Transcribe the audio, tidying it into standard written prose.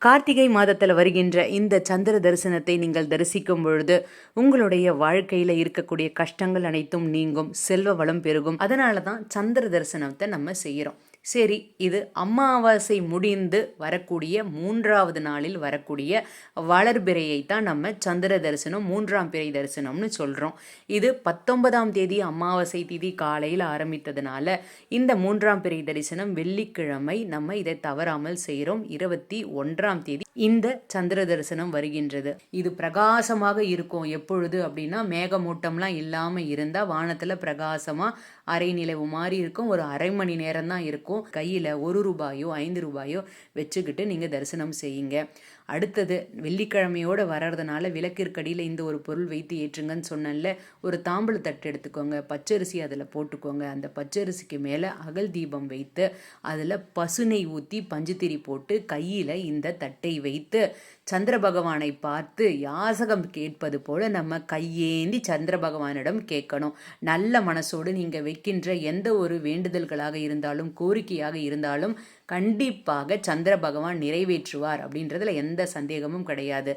கார்த்திகை மாதத்தில் வருகின்ற இந்த சந்திர தரிசனத்தை நீங்கள் தரிசிக்கும் பொழுது உங்களுடைய வாழ்க்கையில் இருக்கக்கூடிய கஷ்டங்கள் அனைத்தும் நீங்கும், செல்வ வளம் பெருகும். அதனால தான் சந்திர தரிசனத்தை நம்ம செய்கிறோம். சரி, இது அமாவாசை முடிந்து வரக்கூடிய 3வது நாளில் வரக்கூடிய வளர்பிறையை தான் நம்ம சந்திர தரிசனம் 3ஆம் பிறை தரிசனம்னு சொல்கிறோம். இது 19ஆம் தேதி அமாவாசை திதி காலையில் ஆரம்பித்ததுனால இந்த 3ஆம் பிறை தரிசனம் வெள்ளிக்கிழமை நம்ம இதை தவறாமல் செய்கிறோம். 21ஆம் தேதி இந்த சந்திர தரிசனம் வருகின்றது. இது பிரகாசமாக இருக்கும். எப்பொழுது அப்படின்னா மேகமூட்டம்லாம் இல்லாமல் இருந்தால் வானத்தில் பிரகாசமாக அரை நிலவு மாதிரி இருக்கும். ஒரு அரை மணி நேரம் தான் இருக்கும். கையில் 1 ரூபாயோ 5 ரூபாயோ வச்சுக்கிட்டு நீங்கள் தரிசனம் செய்யுங்க. அடுத்தது வெள்ளிக்கிழமையோடு வர்றதுனால விளக்கிற்கடியில் இந்த ஒரு பொருள் வைத்து ஏற்றுங்கன்னு சொன்னேன்ல. ஒரு தாம்பூல தட்டு எடுத்துக்கோங்க, பச்சரிசி அதில் போட்டுக்கோங்க. அந்த பச்சரிசிக்கு மேலே அகல் தீபம் வைத்து அதில் பசுநெய் ஊற்றி பஞ்சுத்திரி போட்டு கையில் இந்த தட்டை வைத்து சந்திர பகவானை பார்த்து யாசகம் கேட்பது போல நம்ம கையேந்தி சந்திர பகவானிடம் கேட்கணும். நல்ல மனசோடு நீங்கள் வைக்கின்ற எந்த ஒரு வேண்டுதல்களாக இருந்தாலும் கோரிக்கையாக இருந்தாலும் கண்டிப்பாக சந்திர பகவான் நிறைவேற்றுவார் அப்படின்றதுல எந்த சந்தேகமும் கிடையாது.